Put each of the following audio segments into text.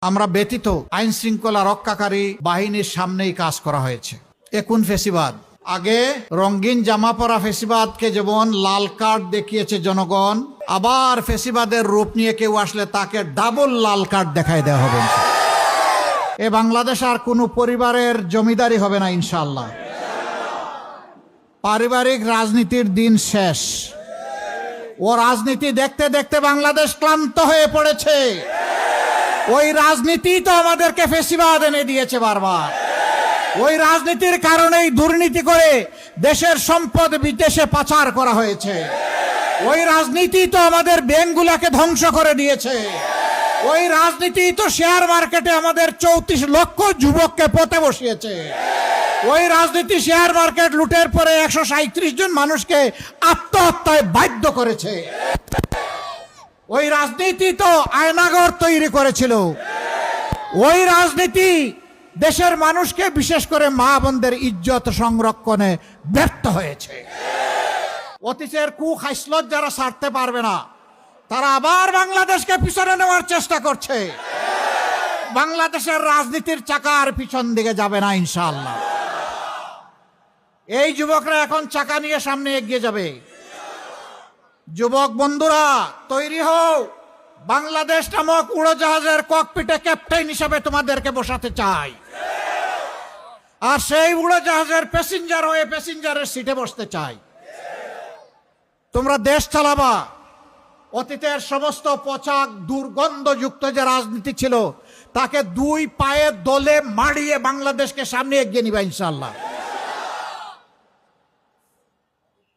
আমরা ব্যতীত আইন শৃঙ্খলা রক্ষাকারী বাহিনীর সামনেই কাজ করা হয়েছে। এখন ফেসিবাদ, আগে রঙিন জামা পরা ফেসিবাদকে যেমন লাল কার্ড দেখিয়েছে জনগণ, আবার ফেসিবাদের রূপ নিয়ে কেউ আসলে তাকে ডাবল লাল কার্ড দেখায় দেওয়া হবে। এ বাংলাদেশ আর কোনো পরিবারের জমিদারি হবে না ইনশাআল্লাহ। পারিবারিক রাজনীতির দিন শেষ। ও রাজনীতি দেখতে দেখতে বাংলাদেশ ক্লান্ত হয়ে পড়েছে। ওই রাজনীতি তো আমাদেরকে ফেসিবাদ এনে দিয়েছে বারবার। ওই রাজনীতির কারণেই দুর্নীতি করে দেশের সম্পদ বিদেশে পাচার করা হয়েছে। ওই রাজনীতি তো আমাদের ব্যাংকগুলোকে ধ্বংস করে দিয়েছে। ওই রাজনীতি তো শেয়ার মার্কেটে আমাদের 34 লক্ষ যুবককে পথে বসিয়েছে। ওই রাজনীতি শেয়ার মার্কেট লুটের পরে 137 জন মানুষকে আত্মহত্যায় বাধ্য করেছে। ওই রাজনীতি তো আয়নাঘর তৈরি করেছিল। ওই রাজনীতি দেশের মানুষকে, বিশেষ করে মা বোনদের ইজ্জত সংরক্ষণে ব্যর্থ হয়েছে। অতীতের কুখাইসলত যারা ছাড়তে পারবে না, তারা আবার বাংলাদেশকে পিছনে নেওয়ার চেষ্টা করছে। বাংলাদেশের রাজনীতির চাকার পিছন দিকে যাবে না ইনশাআল্লাহ। এই যুবকরা এখন চাকা নিয়ে সামনে এগিয়ে যাবে। যুবক বন্ধুরা তৈরি হও। বাংলাদেশ নামক উড়োজাহাজের ককপিটে ক্যাপ্টেন হিসাবে তোমাদেরকে বসাতে চাই। আর সেই উড়োজাহাজের প্যাসেঞ্জার হয়ে প্যাসেঞ্জারের সিটে বসতে চাই। তোমরা দেশ চালাবা। অতীতের সমস্ত পচা দুর্গন্ধযুক্ত যে রাজনীতি ছিল তাকে 2 পায়ে দলে মাড়িয়ে বাংলাদেশকে সামনে এগিয়ে নিবা ইনশাআল্লাহ।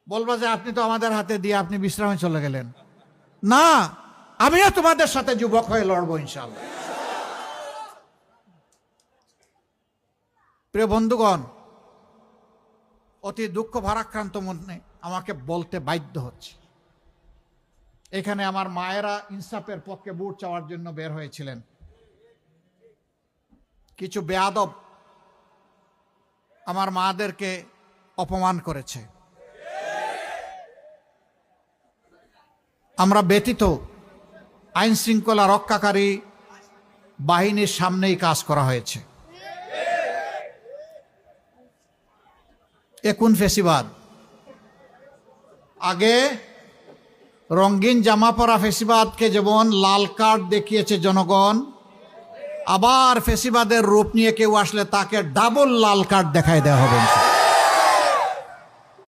বলবা যে আপনি তো আমাদের হাতে দিয়ে আপনি বিশ্রামে চলে গেলেন। না, আমিও তোমাদের সাথে যুবক হয়ে লড়বো ইনশাআল্লাহ। প্রিয় বন্ধুগণ, অতি দুঃখ ভারাক্রান্ত মনে আমাকে বলতে বাধ্য হচ্ছে, এখানে আমার মায়েরা ইনসাফের পক্ষে ভোট চাওয়ার জন্য বের হয়েছিলেন। কিছু বেয়াদব আমার মাদেরকে অপমান করেছে। আমরা ব্যতীত আইন শৃঙ্খলা রক্ষাকারী বাহিনীর সামনেই কাজ করা হয়েছে। এখন ফেসিবাদ, আগে রঙিন জামা পরা ফেসিবাদকে যেমন লাল কার্ড দেখিয়েছে জনগণ, আবার ফেসিবাদের রূপ নিয়ে কেউ আসলে তাকে ডাবল লাল কার্ড দেখায় দেওয়া হবে।